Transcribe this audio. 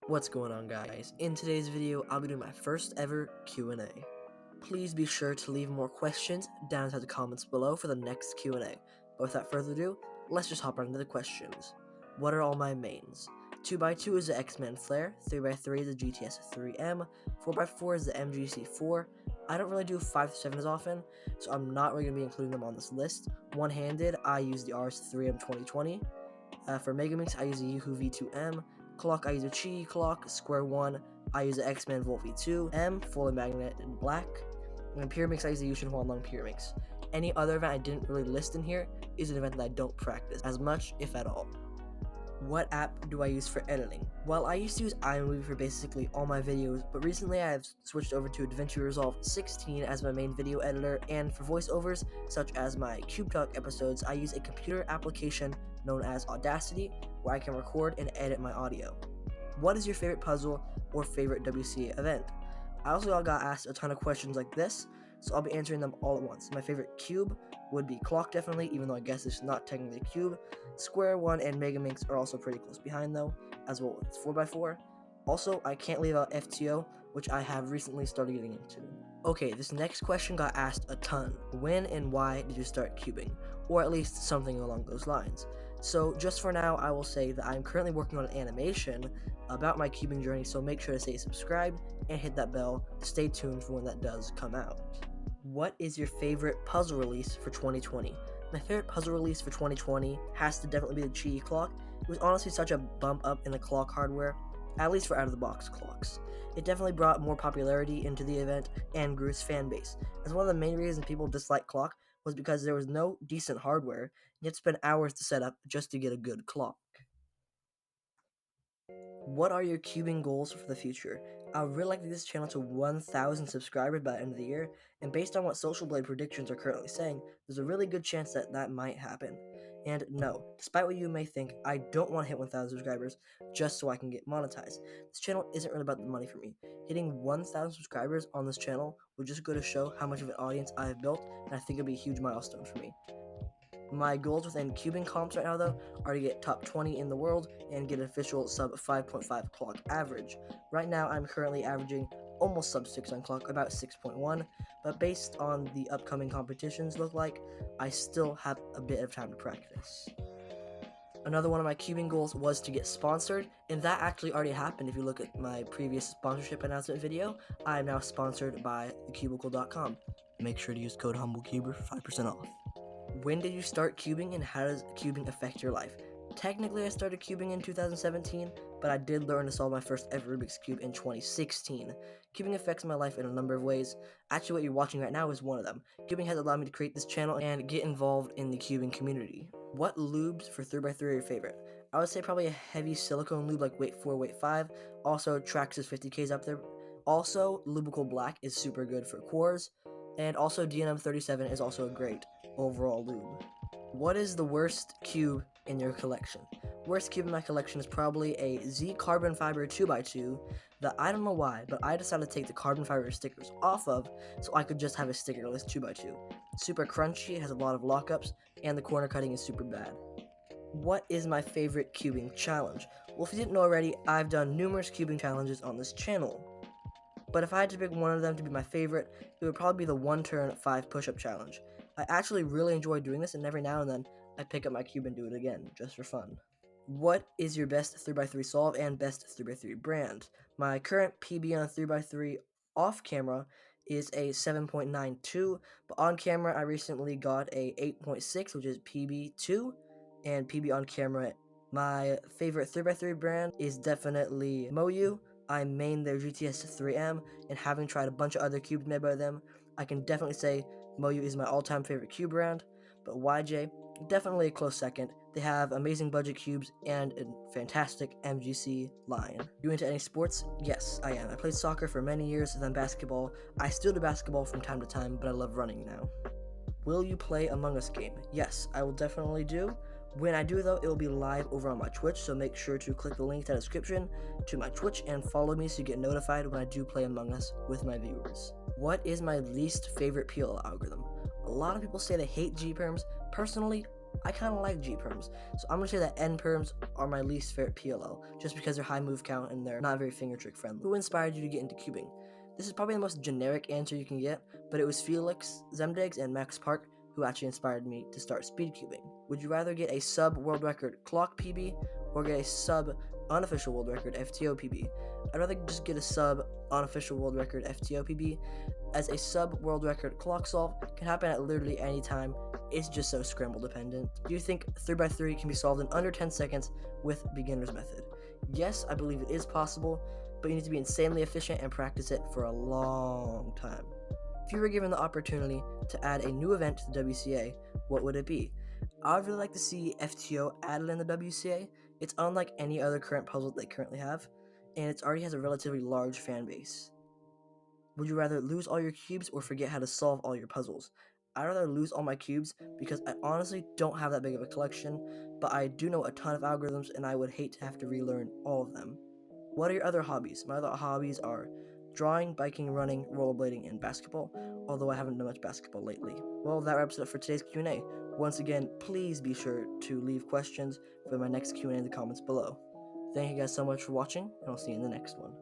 What's going on, guys? In today's video, I'll be doing my first ever Q&A. Please be sure to leave more questions down inside the comments below for the next Q&A. But without further ado, let's just hop right into the questions. What are all my mains? 2x2 is the X-Men Flare, 3x3 is the GTS 3M, 4x4 is the MGC4. I don't really do 5-7 as often, so I'm not really going to be including them on this list. One-handed, I use the RS3M 2020. For Megamix, I use the Yahoo V2M. Clock, I use a Chi clock. Square One, I use the X-Men Volt V2. M, fully magnetic in black. And Pyramix, I use the Yushin Huanglong Pyramix. Any other event I didn't really list in here is an event that I don't practice as much, if at all. What app do I use for editing? Well, I used to use iMovie for basically all my videos, but recently I have switched over to DaVinci Resolve 16 as my main video editor, and for voiceovers, such as my Cube Talk episodes, I use a computer application known as Audacity, where I can record and edit my audio. What is your favorite puzzle or favorite WCA event? I also got asked a ton of questions like this, so I'll be answering them all at once. My favorite cube would be Clock, definitely, even though I guess it's not technically a cube. Square One and Megaminx are also pretty close behind, though, as well as 4x4. Also, I can't leave out FTO, which I have recently started getting into. Okay, this next question got asked a ton. When and why did you start cubing? Or at least something along those lines. So just for now, I will say that I'm currently working on an animation about my cubing journey, so make sure to stay subscribed and hit that bell to stay tuned for when that does come out. What is your favorite puzzle release for 2020? My favorite puzzle release for 2020 has to definitely be the Chi clock. It was honestly such a bump up in the clock hardware, at least for out-of-the-box clocks. It definitely brought more popularity into the event and grew its fan base, as one of the main reasons people dislike clock was because there was no decent hardware, and you had to spend hours to set up just to get a good clock. What are your cubing goals for the future? I would really like to get this channel to 1,000 subscribers by the end of the year, and based on what Social Blade predictions are currently saying, there's a really good chance that that might happen. And no, despite what you may think, I don't want to hit 1,000 subscribers just so I can get monetized. This channel isn't really about the money for me. Hitting 1,000 subscribers on this channel would just go to show how much of an audience I have built, and I think it would be a huge milestone for me. My goals within cubing comps right now, though, are to get top 20 in the world and get an official sub 5.5 clock average. Right now, I'm currently averaging almost sub 6 on clock, about 6.1, but based on the upcoming competitions look like, I still have a bit of time to practice. Another one of my cubing goals was to get sponsored, and that actually already happened. If you look at my previous sponsorship announcement video, I am now sponsored by thecubicle.com. Make sure to use code HumbleCuber for 5% off. When did you start cubing, and how does cubing affect your life? Technically, I started cubing in 2017, but I did learn to solve my first ever Rubik's Cube in 2016. Cubing affects my life in a number of ways. Actually, what you're watching right now is one of them. Cubing has allowed me to create this channel and get involved in the cubing community. What lubes for 3x3 are your favorite? I would say probably a heavy silicone lube like Weight 4, Weight 5. Also, Traxxas 50K is up there. Also, Lubical Black is super good for cores. And also, DNM 37 is also a great overall lube. What is the worst cube in your collection? Worst cube in my collection is probably a Z carbon fiber 2x2 that I don't know why, but I decided to take the carbon fiber stickers off of so I could just have a stickerless 2x2. Super crunchy, has a lot of lockups, and the corner cutting is super bad. What is my favorite cubing challenge? Well, if you didn't know already, I've done numerous cubing challenges on this channel. But if I had to pick one of them to be my favorite, it would probably be the 1-turn 5 push-up challenge. I actually really enjoy doing this, and every now and then, I pick up my cube and do it again, just for fun. What is your best 3x3 solve and best 3x3 brand? My current PB on 3x3 off camera is a 7.92, but on camera I recently got a 8.6, which is PB2, and PB on camera. My favorite 3x3 brand is definitely Moyu. I main their GTS 3M, and having tried a bunch of other cubes made by them, I can definitely say Moyu is my all-time favorite cube brand, but YJ, definitely a close second. They have amazing budget cubes and a fantastic MGC line. You into any sports? Yes, I am. I played soccer for many years, then basketball. I still do basketball from time to time, but I love running now. Will you play Among Us game? Yes, I will definitely do. When I do, though, it will be live over on my Twitch, so make sure to click the link in the description to my Twitch and follow me so you get notified when I do play Among Us with my viewers. What is my least favorite PL algorithm? A lot of people say they hate G-perms. Personally, I kind of like G perms, so I'm gonna say that N perms are my least favorite PLL, just because they're high move count and they're not very finger trick friendly. Who inspired you to get into cubing? This is probably the most generic answer you can get, but it was Felix Zemdegs and Max Park who actually inspired me to start speed cubing. Would you rather get a sub world record clock PB or get a sub unofficial world record FTO PB? I'd rather just get a sub unofficial world record FTO PB, as a sub world record clock solve can happen at literally any time. It's just so scramble dependent. Do you think 3x3 can be solved in under 10 seconds with beginner's method? Yes, I believe it is possible, but you need to be insanely efficient and practice it for a long time. If you were given the opportunity to add a new event to the WCA, what would it be? I would really like to see FTO added in the WCA. It's unlike any other current puzzle they currently have, and it already has a relatively large fan base. Would you rather lose all your cubes or forget how to solve all your puzzles? I'd rather lose all my cubes because I honestly don't have that big of a collection, but I do know a ton of algorithms and I would hate to have to relearn all of them. What are your other hobbies? My other hobbies are drawing, biking, running, rollerblading, and basketball, although I haven't done much basketball lately. Well, that wraps it up for today's Q&A. Once again, please be sure to leave questions for my next Q&A in the comments below. Thank you guys so much for watching, and I'll see you in the next one.